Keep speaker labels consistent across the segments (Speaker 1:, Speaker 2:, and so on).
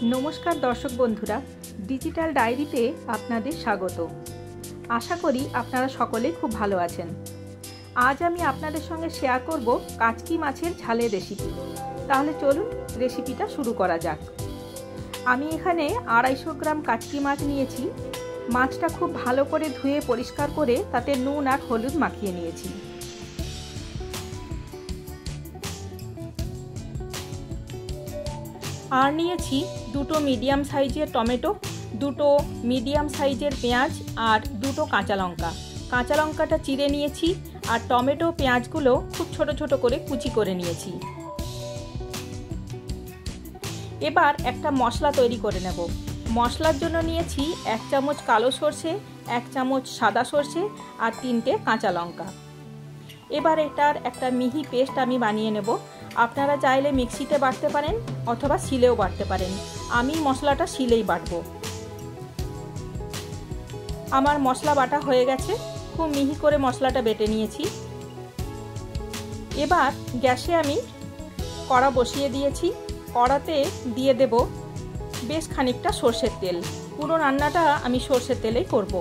Speaker 1: नमस्कार दर्शक बंधुरा डिजिटल डायरीते आपनादेर स्वागत। आशा करी आपनारा सकलेई खूब भालो आछेन। आज आमी आपनादेर संगे शेयर करब काचकी माछेर झालेर रेसिपि। ताहले चलुन रेसिपिटा शुरू करा जाक। आमी एखाने 250 ग्राम काचकी माछ नियेछि। माछटा खूब भालो करे धुए परिष्कार करे ताते नुन आर हलुद माखिये नियेछि। আর নিয়েছি দুটো মিডিয়াম সাইজের টমেটো, দুটো মিডিয়াম সাইজের পেঁয়াজ আর দুটো কাঁচা লঙ্কা। কাঁচা লঙ্কাটা চিড়ে নিয়েছি আর টমেটো পেঁয়াজগুলো খুব ছোট ছোট করে কুচি করে নিয়েছি। এবার একটা মশলা তৈরি করে নেব। মশলার জন্য নিয়েছি 1 চামচ কালো সরষে, 1 চামচ সাদা সরষে আর 3টে কাঁচা লঙ্কা। এবার এটার একটা মিহি পেস্ট আমি বানিয়ে নেব। আপনারা চাইলে মিক্সিতে বাটতে পারেন অথবা শিলেও বাটতে পারেন। আমি মশলাটা শিলেই বাটবো। আমার মশলা বাটা হয়ে গেছে, খুব মিহি করে মশলাটা বেটে নিয়েছি। এবার গ্যাসে আমি কড়া বসিয়ে দিয়েছি। কড়াতে দিয়ে দেব বেশ খানিকটা সরষের তেল। পুরো রান্নাটা আমি সরষের তেলেই করব।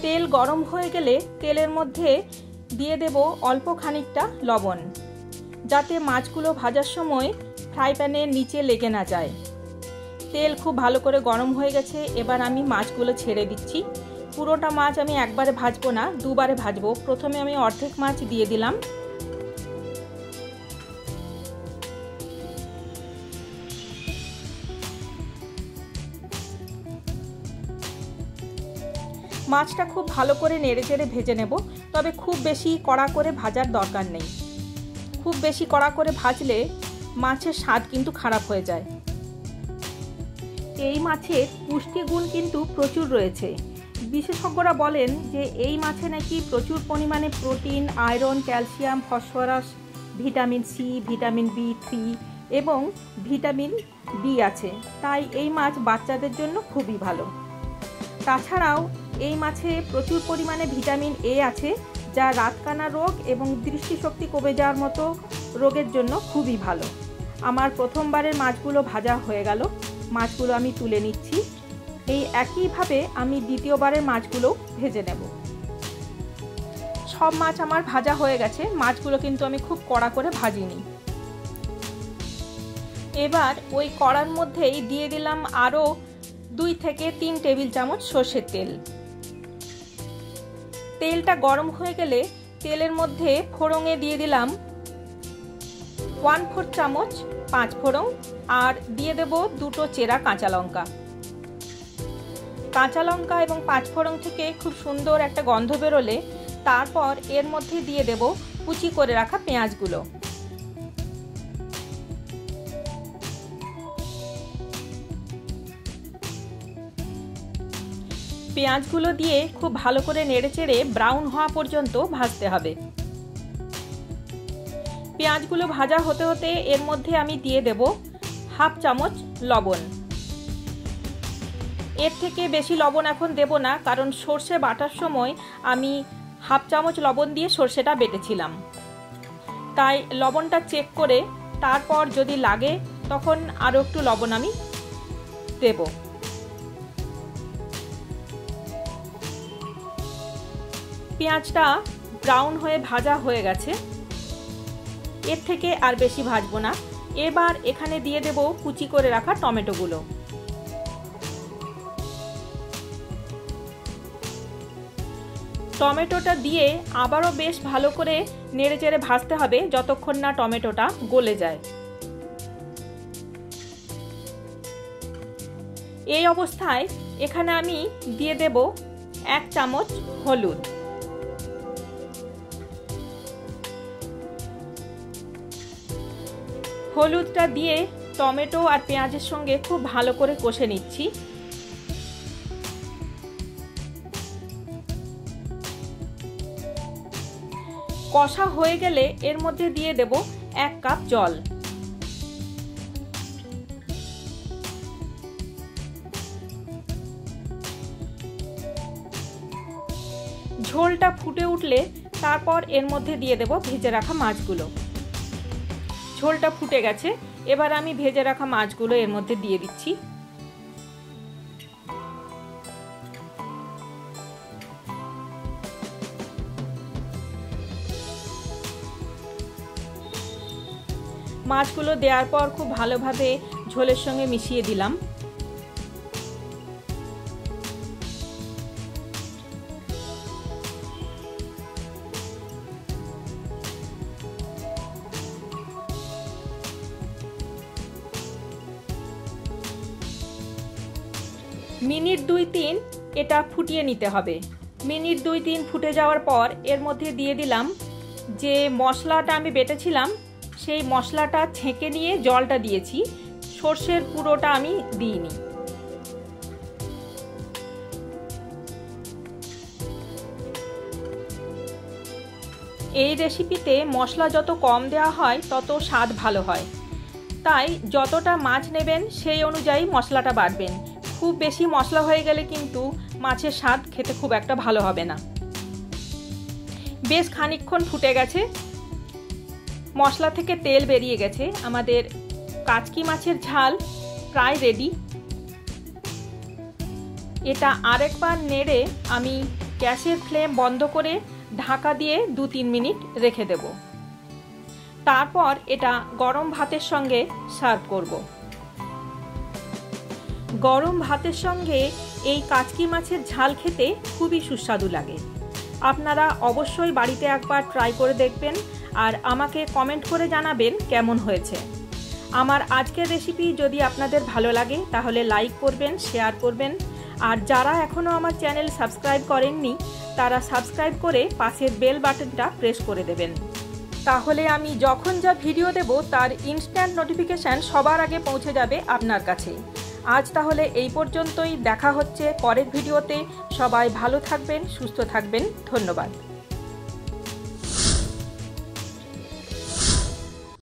Speaker 1: তেল গরম হয়ে গেলে তেলের মধ্যে দিয়ে দেব অল্প খানিকটা লবণ, যাতে মাছগুলো ভাজার সময় ফ্রাই প্যানের নিচে লেগে না যায়। তেল খুব ভালো করে গরম হয়ে গেছে। এবার আমি মাছগুলো ছেড়ে দিচ্ছি। পুরোটা মাছ আমি একবারে ভাজবো না, দুবারে ভাজবো। প্রথমে আমি অর্ধেক মাছ দিয়ে দিলাম। মাছটা খুব ভালো করে নেড়েচেড়ে ভেজে নেব, তবে খুব বেশি কড়া করে ভাজার দরকার নেই। খুব বেশি কড়া করে ভাজলে মাছের স্বাদ কিন্তু খারাপ হয়ে যায়। এই মাছের পুষ্টিগুণ কিন্তু প্রচুর রয়েছে। বিশেষজ্ঞরা বলেন যে এই মাছে নাকি প্রচুর পরিমাণে protein, iron, calcium, phosphorus, vitamin C, vitamin B3 এবং ভিটামিন ডি আছে। তাই এই মাছ বাচ্চাদের জন্য খুবই ভালো। তাছাড়াও এই মাছে প্রচুর পরিমাণে ভিটামিন এ আছে, যা রাতকানা রোগ এবং দৃষ্টিশক্তি কমে যাওয়ার মতো রোগের জন্য খুবই ভালো। আমার প্রথমবারের মাছগুলো ভাজা হয়ে গেল। মাছগুলো আমি তুলে নিচ্ছি। এই একইভাবে আমি দ্বিতীয়বারের মাছগুলো ভেজে নেব। সব মাছ আমার ভাজা হয়ে গেছে। মাছগুলো কিন্তু আমি খুব কড়া করে ভাজিনি। এবার ওই কড়ার মধ্যেই দিয়ে দিলাম আরও 2 থেকে 3 টেবিল চামচ সরষের তেল। তেলটা গরম হয়ে গেলে তেলের মধ্যে ফোড়নে দিয়ে দিলাম 1/4 চামচ 5 ফোড়ন আর দিয়ে দেব 2টো চেরা কাঁচা লঙ্কা। কাঁচা লঙ্কা এবং 5 ফোড়ন থেকে খুব সুন্দর একটা গন্ধ বেরোলে তারপর এর মধ্যে দিয়ে দেব কুচি করে রাখা পেঁয়াজগুলো। পেঁয়াজগুলো দিয়ে খুব ভালো করে নেড়েচেড়ে ব্রাউন হওয়া পর্যন্ত ভাজতে হবে। পেঁয়াজগুলো ভাজা হতে হতে এর মধ্যে আমি দিয়ে দেব 1/2 চামচ লবণ। এর থেকে বেশি লবণ এখন দেব না, কারণ সর্ষে বাটার সময় আমি 1/2 চামচ লবণ দিয়ে সর্ষেটা বেটেছিলাম। তাই লবণটা চেক করে তারপর যদি লাগে তখন আরও একটু লবণ আমি দেব। পেঁয়াজটা ব্রাউন হয়ে ভাজা হয়ে গেছে। এর থেকে আর বেশি ভাজবো না। এবার এখানে দিয়ে দেব কুচি করে রাখা টমেটোগুলো। টমেটোটা দিয়ে আবারও বেশ ভালো করে নেড়েচেড়ে ভাজতে হবে যতক্ষণ না টমেটোটা গলে যায়। এই অবস্থায় এখানে আমি দিয়ে দেব 1 চামচ হলুদ। হলুদটা দিয়ে টমেটো আর পেঁয়াজের সঙ্গে খুব ভালো করে কষে নিচ্ছি। কষা হয়ে গেলে এর মধ্যে দিয়ে দেব 1 কাপ জল। ঝোলটা ফুটে উঠলে তারপর এর মধ্যে দিয়ে দেব ভেজে রাখা মাছগুলো। ঝোলটা ফুটে গেছে। এবার আমি ভেজে রাখা মাছগুলো এর মধ্যে দিয়ে দিচ্ছি। মাছগুলো দেওয়ার পর খুব ভালোভাবে ঝোলের সঙ্গে মিশিয়ে দিলাম। মিনিট 2-3 এটা ফুটিয়ে নিতে হবে। মিনিট 2-3 ফুটে যাওয়ার পর এর মধ্যে দিয়ে দিলাম যে মশলাটা আমি বেটেছিলাম, সেই মশলাটা ছেঁকে নিয়ে জলটা দিয়েছি, সর্ষের পুরোটা আমি দিইনি। এই রেসিপিতে মশলা যত কম দেওয়া হয় তত স্বাদ ভালো হয়, তাই যতটা মাছ নেবেন সেই অনুযায়ী মশলাটা বাড়বেন। খুব বেশি মশলা হয়ে গেলে কিন্তু মাছের স্বাদ খেতে খুব একটা ভালো হবে না। বেশ খানিকক্ষণ ফুটে গেছে, মশলা থেকে তেল বেরিয়ে গেছে, আমাদের কাচকি মাছের ঝাল প্রায় রেডি। এটা আরেকবার নেড়ে আমি গ্যাসের ফ্লেম বন্ধ করে ঢাকা দিয়ে 2-3 মিনিট রেখে দেব। তারপর এটা গরম ভাতের সঙ্গে সার্ভ করব। গরম ভাতের সঙ্গে এই কাচকি মাছের ঝাল খেতে খুবই সুস্বাদু লাগে। আপনারা অবশ্যই বাড়িতে একবার ট্রাই করে দেখবেন আর আমাকে কমেন্ট করে জানাবেন কেমন হয়েছে। আমার আজকের রেসিপি যদি আপনাদের ভালো লাগে তাহলে লাইক করবেন, শেয়ার করবেন, আর যারা এখনও আমার চ্যানেল সাবস্ক্রাইব করেননি তারা সাবস্ক্রাইব করে পাশের বেল বাটনটা প্রেস করে দেবেন। তাহলে আমি যখন যা ভিডিও দেব তার ইনস্ট্যান্ট নোটিফিকেশান সবার আগে পৌঁছে যাবে আপনার কাছে। আজ তাহলে এই পর্যন্তই, দেখা হচ্ছে পরের ভিডিওতে। সবাই ভালো থাকবেন, সুস্থ থাকবেন। ধন্যবাদ।